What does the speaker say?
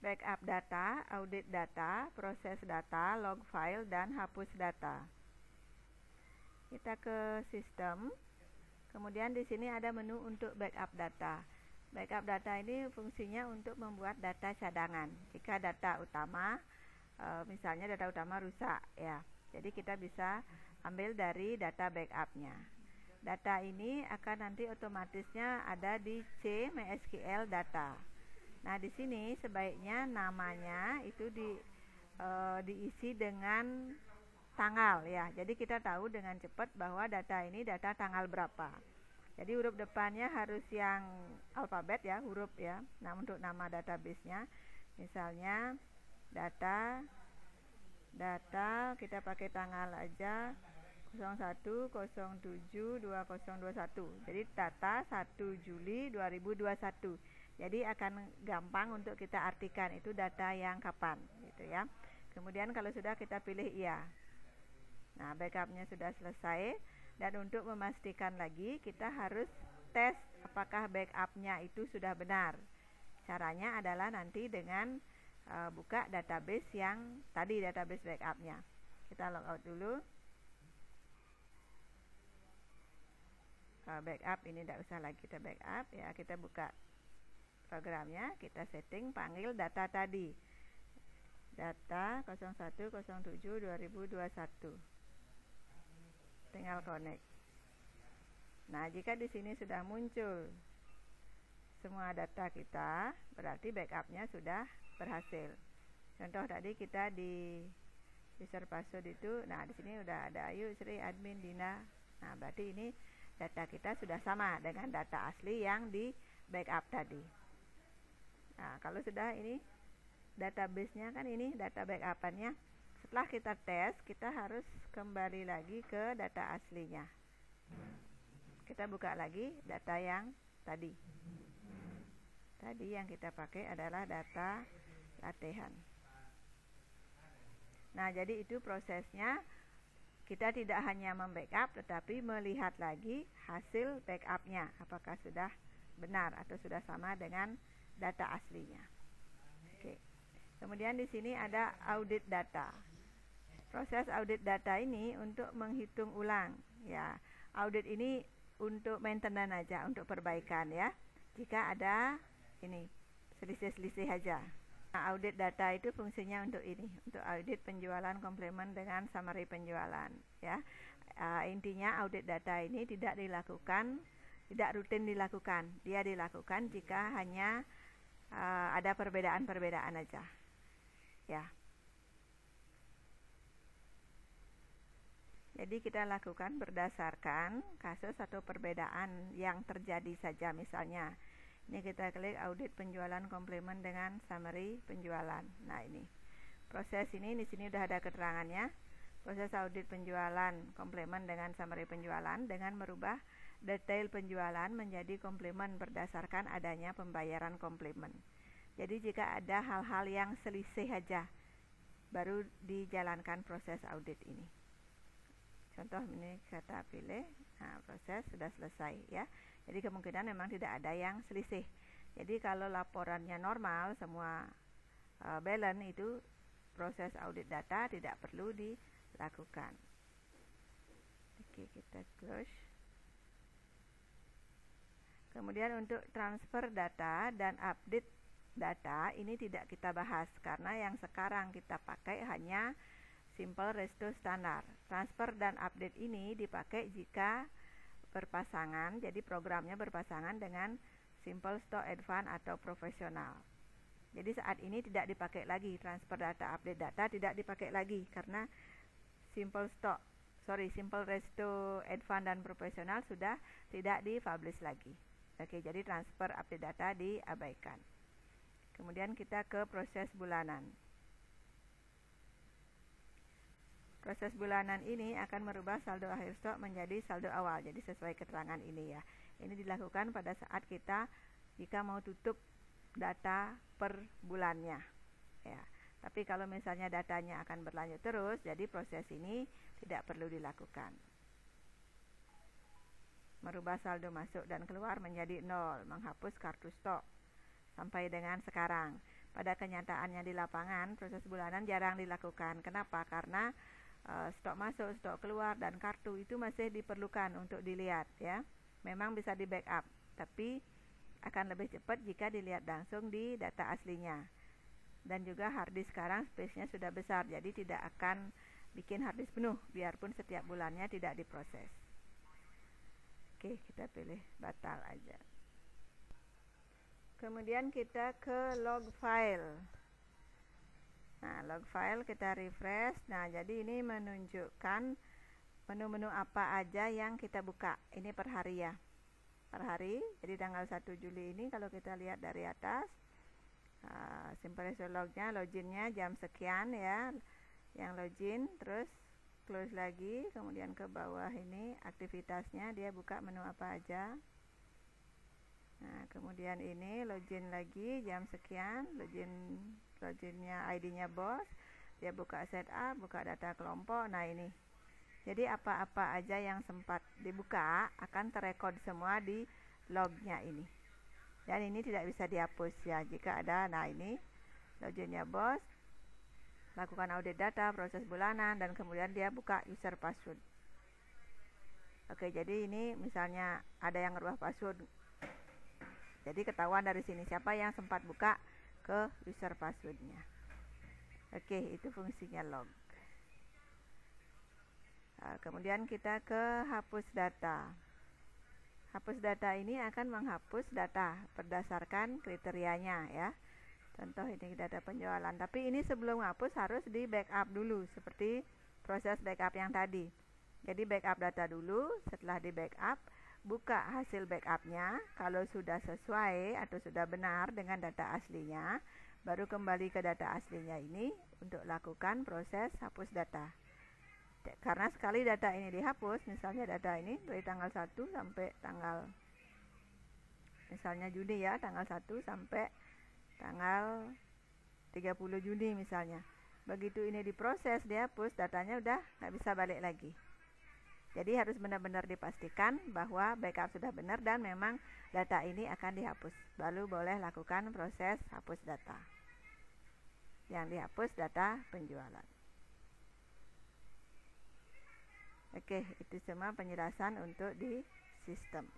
backup data, audit data, proses data, log file, dan hapus data. Kita ke sistem. Kemudian di sini ada menu untuk backup data. Backup data ini fungsinya untuk membuat data cadangan. Jika data utama, misalnya data utama rusak, ya, jadi kita bisa ambil dari data backupnya. Data ini akan nanti otomatisnya ada di C MySQL data. Nah, di sini sebaiknya namanya itu diisi dengan tanggal, ya. Jadi kita tahu dengan cepat bahwa data ini data tanggal berapa. Jadi huruf depannya harus yang alfabet, ya, huruf, ya. Nah, untuk nama database-nya misalnya data kita pakai tanggal aja 01/07/2021. Jadi data 1 Juli 2021. Jadi akan gampang untuk kita artikan itu data yang kapan, gitu ya. Kemudian kalau sudah, kita pilih iya. Nah, backupnya sudah selesai. Dan untuk memastikan lagi, kita harus tes apakah backupnya itu sudah benar. Caranya adalah nanti dengan buka database yang tadi, database backupnya. Kita logout dulu. Backup ini tidak usah lagi kita backup, ya. Kita buka programnya, kita setting, panggil data tadi, data 01/07/2021. Tinggal connect. Nah, jika di sini sudah muncul semua data kita, berarti backupnya sudah berhasil. Contoh tadi kita di user password itu, nah di sini udah ada Ayu, Sri, admin, Dina. Nah, berarti ini data kita sudah sama dengan data asli yang di backup tadi. Nah, kalau sudah ini database-nya kan ini data backup-annya. Setelah kita tes, kita harus kembali lagi ke data aslinya. Kita buka lagi data yang tadi. Tadi yang kita pakai adalah data latihan. Nah, jadi itu prosesnya. Kita tidak hanya membackup, tetapi melihat lagi hasil backupnya, apakah sudah benar atau sudah sama dengan data aslinya. Oke. Kemudian di sini ada audit data. Proses audit data ini untuk menghitung ulang, ya. Audit ini untuk maintenance aja, untuk perbaikan, ya. Jika ada ini selisih-selisih aja. Nah, audit data itu fungsinya untuk ini, untuk audit penjualan komplement dengan summary penjualan, ya. Intinya audit data ini tidak rutin dilakukan. Dia dilakukan jika hanya ada perbedaan-perbedaan aja, ya. Jadi kita lakukan berdasarkan kasus atau perbedaan yang terjadi saja. Misalnya, ini kita klik audit penjualan komplement dengan summary penjualan. Nah, ini proses ini di sini udah ada keterangannya. Proses audit penjualan komplement dengan summary penjualan dengan merubah detail penjualan menjadi komplement berdasarkan adanya pembayaran komplement. Jadi jika ada hal-hal yang selisih aja, baru dijalankan proses audit ini. Contoh ini kita pilih, nah proses sudah selesai, ya. Jadi kemungkinan memang tidak ada yang selisih. Jadi kalau laporannya normal, semua balance, itu proses audit data tidak perlu dilakukan. Oke, kita close. Kemudian untuk transfer data dan update data ini tidak kita bahas, karena yang sekarang kita pakai hanya Simple Resto standar. Transfer dan update ini dipakai jika berpasangan, jadi programnya berpasangan dengan Simple Stock Advanced atau profesional. Jadi saat ini tidak dipakai lagi transfer data, update data tidak dipakai lagi, karena Simple Resto Advanced dan profesional sudah tidak dipublish lagi. Oke, jadi transfer update data diabaikan. Kemudian kita ke proses bulanan. Proses bulanan ini akan merubah saldo akhir stok menjadi saldo awal. Jadi sesuai keterangan ini, ya. Ini dilakukan pada saat kita jika mau tutup data per bulannya, ya. Tapi kalau misalnya datanya akan berlanjut terus, jadi proses ini tidak perlu dilakukan. Merubah saldo masuk dan keluar menjadi 0, menghapus kartu stok sampai dengan sekarang. pada kenyataannya di lapangan proses bulanan jarang dilakukan. Kenapa? Karena stok masuk, stok keluar, dan kartu itu masih diperlukan untuk dilihat ya. Memang bisa di backup, tapi akan lebih cepat jika dilihat langsung di data aslinya. Dan juga harddisk sekarang space-nya sudah besar, jadi tidak akan bikin harddisk penuh biarpun setiap bulannya tidak diproses. Oke, kita pilih batal aja. Kemudian kita ke log file. Nah, log file kita refresh. Nah, jadi ini menunjukkan menu-menu apa aja yang kita buka. Ini per hari ya. Per hari, jadi tanggal 1 Juli ini kalau kita lihat dari atas, simple lognya, loginnya jam sekian ya, yang login, terus close lagi, kemudian ke bawah ini aktivitasnya, dia buka menu apa aja. Nah, kemudian ini login lagi jam sekian, loginnya ID-nya bos, dia buka setup, buka data kelompok. Nah, ini jadi apa-apa aja yang sempat dibuka akan terekod semua di lognya ini, dan ini tidak bisa dihapus ya jika ada. Nah, ini loginnya bos, lakukan audit data, proses bulanan, dan kemudian dia buka user password. Oke, jadi ini misalnya ada yang ngerubah password, jadi ketahuan dari sini siapa yang sempat buka ke user passwordnya. Oke, itu fungsinya log. Nah, kemudian kita ke hapus data. Hapus data ini akan menghapus data berdasarkan kriterianya ya. Contoh ini data penjualan. Tapi ini sebelum hapus harus di backup dulu seperti proses backup yang tadi. Jadi backup data dulu, setelah di backup buka hasil backupnya, kalau sudah sesuai atau sudah benar dengan data aslinya, baru kembali ke data aslinya ini untuk lakukan proses hapus data. Karena sekali data ini dihapus, misalnya data ini dari tanggal 1 sampai tanggal, misalnya Juni ya, tanggal 1 sampai tanggal 30 Juni misalnya. Begitu ini diproses, dihapus, datanya udah nggak bisa balik lagi. Jadi harus benar-benar dipastikan bahwa backup sudah benar dan memang data ini akan dihapus. Baru boleh lakukan proses hapus data. Yang dihapus data penjualan. Oke, itu semua penjelasan untuk di sistem.